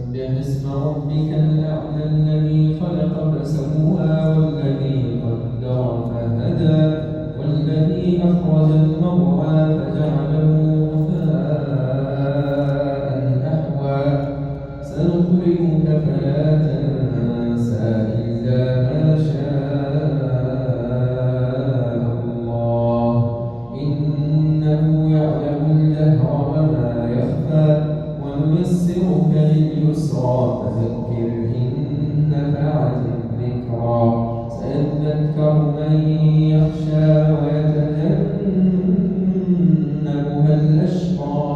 سبح اسم ربك الأعلى الذي خلق فسوى والذي قدر فهدى والذي أخرج المرعى فجعله غثاء أحوى سنقرئك فلا تنسى إلا ما شاء الله إنه يعلم الجهر وما يخفى ونيسرك لليسرى فذكر إن نفعت الذكرى سيذكر من يخشى ويتجنبها الأشقى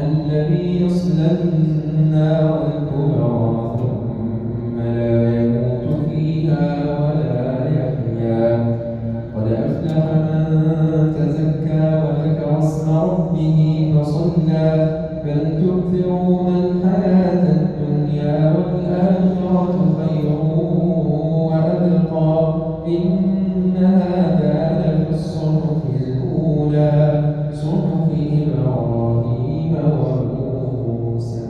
الذي يصلى النار الكبرى ثم لا يموت فيها ولا يحيا قد أفلح من تزكى وذكر اسم ربه فصلى بل تؤثرون الحياة الدنيا والآخرة خير وأبقى إن هذا لفي الصحف الأولى صحف إبراهيم وموسى.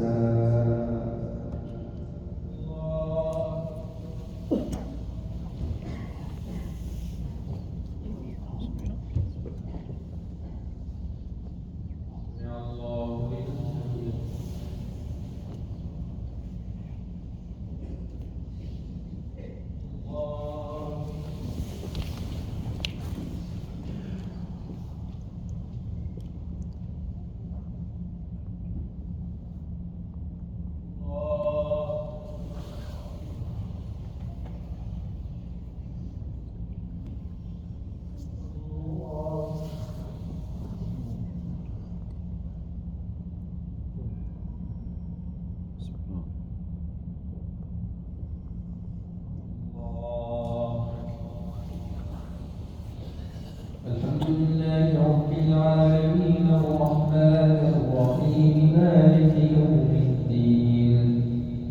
الحمد لله رب العالمين الرحمن الرحيم مالك يوم الدين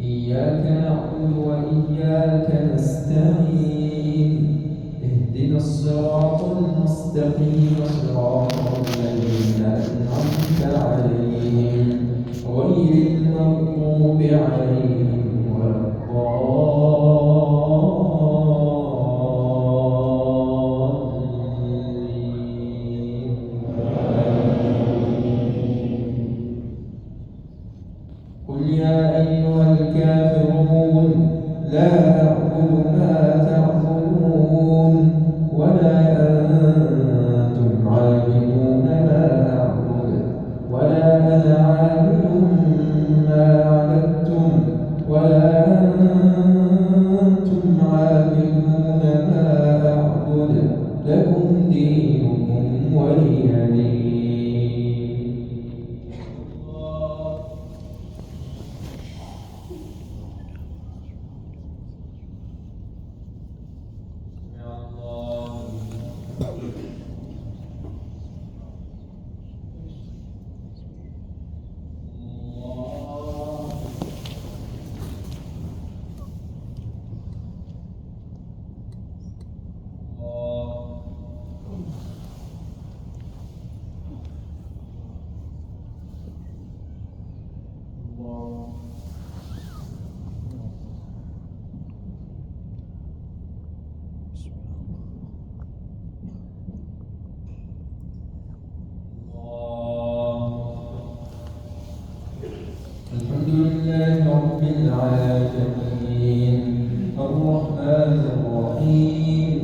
إياك نعبد وإياك نستعين اهدنا الصراط المستقيم صراط الذين أنعمت عليهم غير المغضوب عليهم ولا قل يا أيها الكافرون لا أعبد ما تعبدون ولا أنتم عابدون ما أعبد ولا أنا عابد ما عبدتم ولا أنتم عابدون ما أعبد لكم دينكم ولي دين. الحمد لله رب العالمين الرحمن الرحيم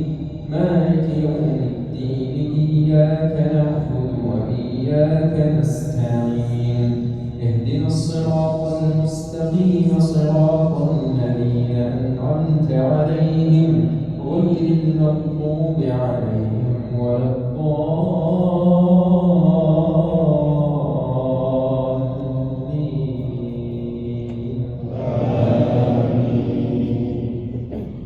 مالك يوم الدين إياك نعبد وإياك نستعين اهدنا الصراط المستقيم صراط الذين أنعمت عليهم غير المغضوب عليهم ولا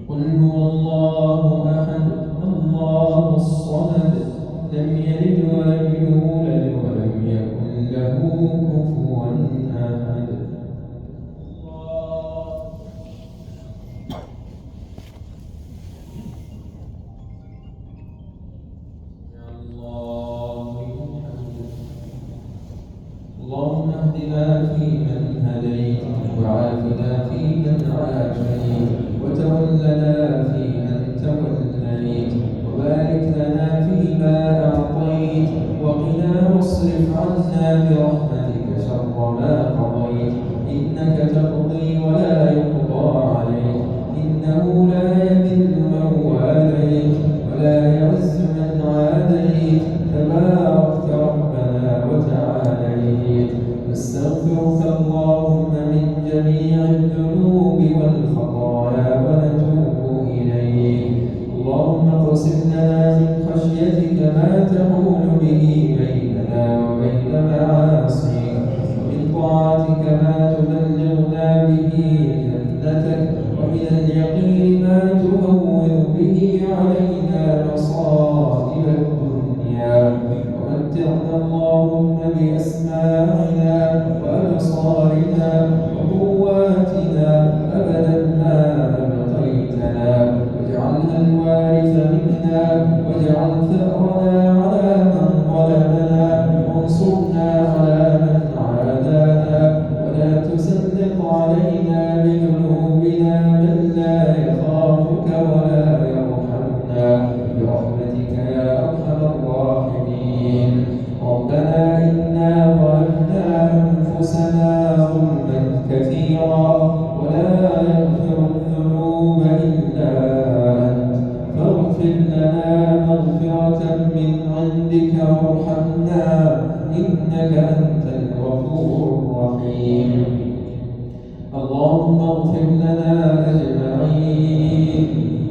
قل هو الله أحد الله الصمد لم يلد ولم يولد ولم يكن له كفوا أحد. يا الله عافيت وتولنا فيمن توليت وبارك لنا فيما أعطيت وقنا واصرف عنا برحمتك شر ما قضيت إنك تقضي ولا يقضى عليك إنه لا يذل من واليت ولا يعز من عاديت تباركت ربنا وتعاليت نستغفرك اللهم من جميع الذنوب والخطايا ونتوب إليك اللهم اقسم لنا من خشيتك ما تحول به بيننا وبين معاصيك ومن طاعتك ما تبلغنا به جنتك ومن اليقين ما تهون به علينا مصائب الدنيا ومتعنا اللهم بأسماعنا وأبصارنا وقواتنا أبدا ما أبقيتنا واجعلها الوارث منا واجعل ثأرنا على من ظلمنا وانصرنا على من عادانا ولا تسلط علينا بذنوبنا من لا يخافك ولا يرحمنا برحمتك يا أرحم الراحمين ربنا إنا ظلمنا أنفسنا ظلما كثيرا ولا يغفر الذنوب إلا أنت فاغفر لنا مغفرة من عندك وارحمنا إنك أنت الغفور الرحيم اللهم اغفر لنا أجمعين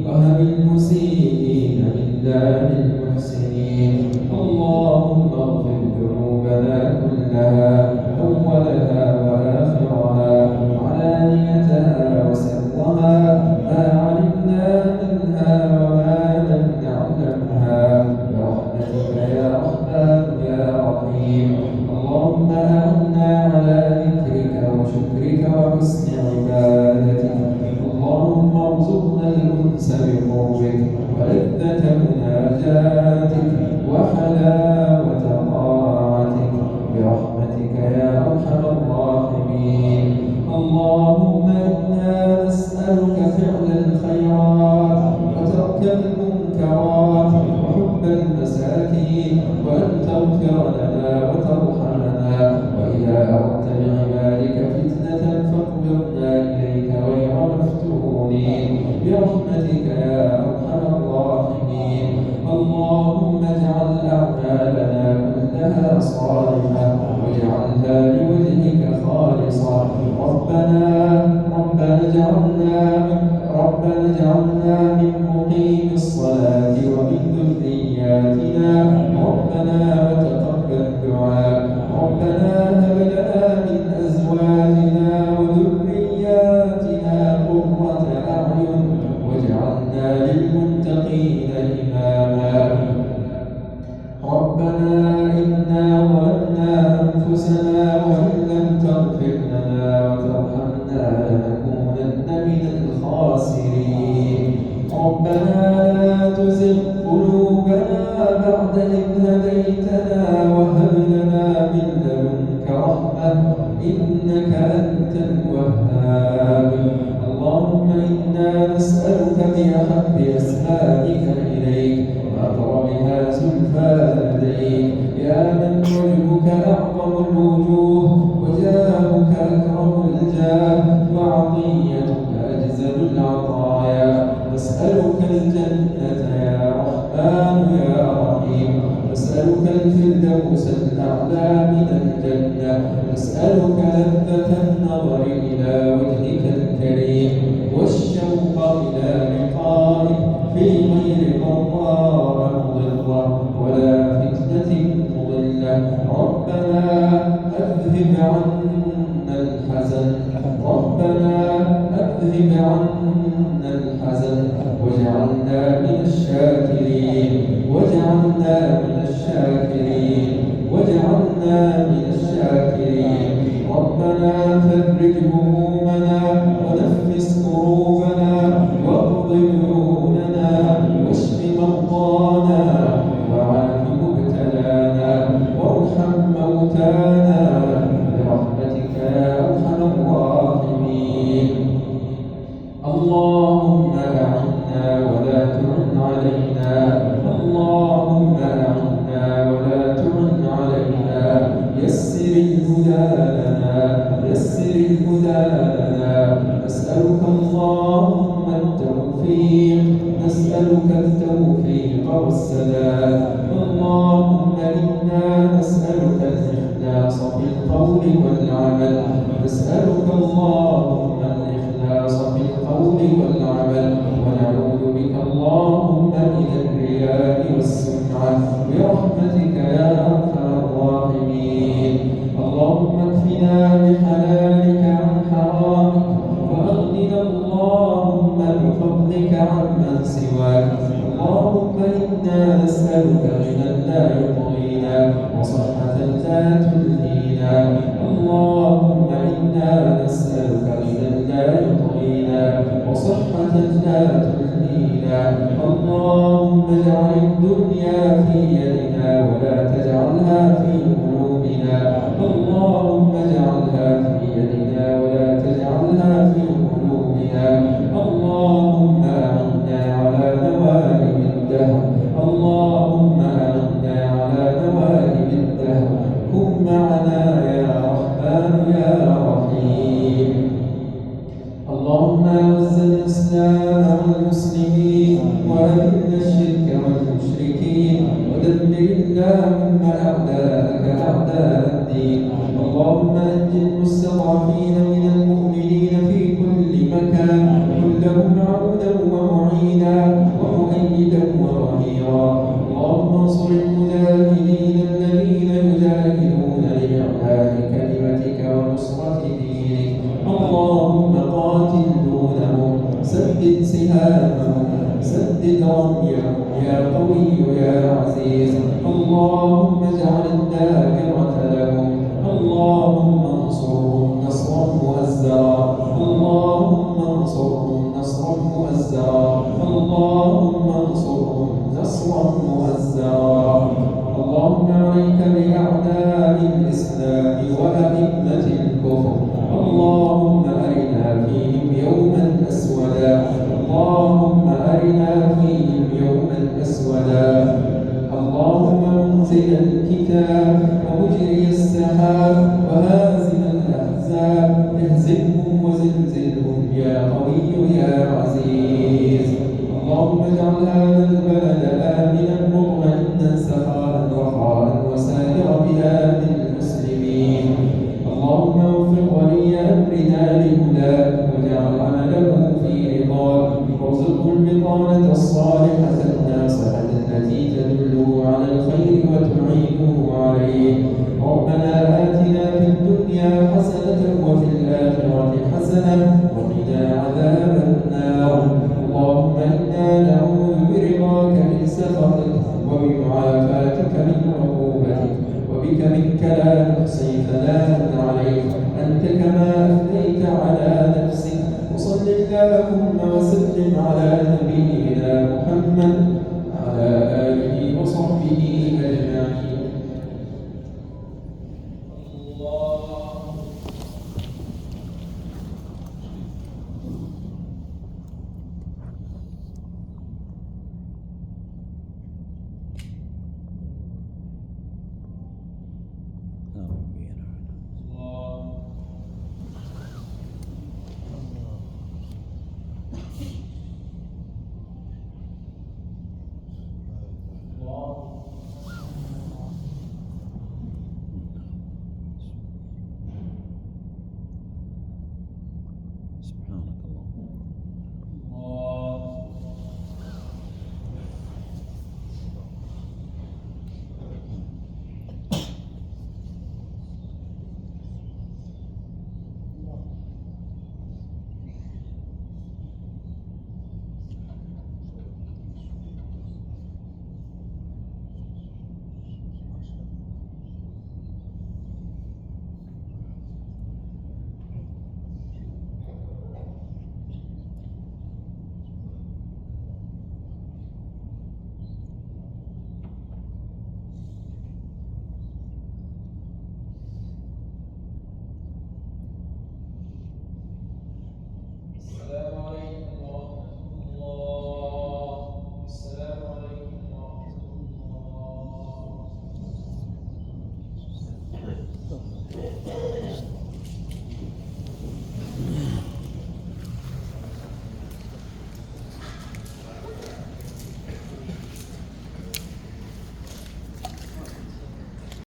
وهب المسيئين منا للمحسنين اللهم اغفر ذنوبنا كلها أولها وآخرها وعلانيتها وسرها ما علمنا منها وما لم نعلمها برحمتك يا رحمن يا رحيم اللهم أعنا على ذكرك وشكرك وحسن عبادتك اللهم ارزقنا الأنس بقربك ولذة مناجاتك وحلاوة طاعتك برحمتك يا أرحم الراحمين اللهم إنا نسألك فعل الخيرات وترك المنكرات وحب المساكين وأن تغفر لنا وترحمنا وإذا أردت بعبادك فتنة فاقبضنا إليك غير مفتونين برحمتك يا أرحم الراحمين اللهم اجعل أعمالنا كلها صالحة واجعلها لوجهك خالصة ربنا اجعلنا من مقيم الصلاة ومن ذرياتنا ربنا وتقبل دعاء ربنا هب لنا من أزواجنا وذرياتنا قرة أعين واجعلنا للمتقين إماما ربنا إنا ظلمنا أنفسنا وإن لم تغفر لنا وترحمنا لنكونن من الخاسرين ربنا لا تزغ قلوبنا بعد إذ هديتنا وهب لنا من لدنك رحمة إنك أنت الوهاب اللهم إنا نسألك بأحب أسمائك إليك وأقربها زلفى لديك يا من وجهك أعظم الوجوه وجاهك أكرم الجاه وعطيتك أجزل العطايا نسألك الجنة يا رحمن يا رحيم نسألك الفردوس الأعلى من الجنة نسألك لذة النظر إلى وجهك الكريم والشوق إلى لقائك في غير ضراء مضرة ولا فتنة مضلة ربنا أذهب عنا الحزن واجعلنا من الشاكرين ربنا فرج همومنا ونفس كروبنا واقض ديوننا واشف مرضانا وعاف مبتلانا وارحم موتانا برحمتك يا ارحم الراحمين اللهم أعنا ولا تعن علينا، اللهم أعنا ولا تعن علينا، يسر الهدى لنا، يسر الهدى لنا، نسألك اللهم التوفيق، نسألك التوفيق والسداد. اللهم إنا نسألك الإخلاص في القول والعمل، نسألك اللهم الإخلاص في القول والعمل، ونعوذ بك اللهم من الرياء والسمعة برحمتك يا أرحم الراحمين. اللهم اكفنا بحلالك عن حرامك، وأغننا اللهم بفضلك عمن سواك. اللهم إنا نسألك غنى لا يطغينا، وصحة لا تلهينا. اللهم إنا نسألك غنى لا يطغينا، وصحة لا تلهينا. اللهم اجعل الدنيا في يدنا ولا تجعلها في قلوبنا، اللهم اجعلها في يدنا ولا تجعلها في قلوبنا. اللهم أعنا على نوائب الدهر، اللهم أعنا على نوائب الدهر. كن معنا يا رحمن يا رحيم. اللهم أعز الإسلام والمسلمين، وأذل الشرك والمشركين، ودمر اللهم أعداءك أعداء الدين. اللهم أنج المستضعفين من المؤمنين في كل مكان، كن لهم عونا ومعينا ومؤيدا وظهيرا. اللهم انصر المجاهدين الذين يجاهدون لإعلاء كلمتك ونصرة دينك. اللهم قاتل دونهم، سدد سهامهم، سدد رميهم يا قوي يا عزيز. اللهم اجعل الدائرة لهم، اللهم انصرهم نصرا مؤزرا، اللهم انصرهم نصرا مؤزرا، اللهم انصرهم نصرا مؤزرا. اللهم عليك بأعداء الإسلام وأئمة الكفر. اللهم أرنا فيهم يوما أسودا، اللهم أرنا فيهم يوما أسودا. اللهم منزل الكتاب ومجري السحاب وهازم الأحزاب، اهزمهم وزلزلهم يا قوي يا عزيز. اللهم اجعل هذا البلد آمنا مطمئنا سخاء رخاء وسائر بلاد المسلمين. اللهم وفق ولي أمرنا لهداك، واجعل عمله في رضاك، وارزقه البطانة الصالحة الناصحة التي تدله على الخير وتعينه عليه. ربنا آتنا في الدنيا حسنة وفي الآخرة حسنة وقنا عذاب النار. اللهم إنا نعوذ برضاك من سخطك، وبمعافاتك من عقوبتك، وبك منك لا نحصي ثناء عليك، أنت كما أثنيت على نفسك. وصل اللهم وسلم على نبينا محمد وعلى آله وصحبه أجمعين.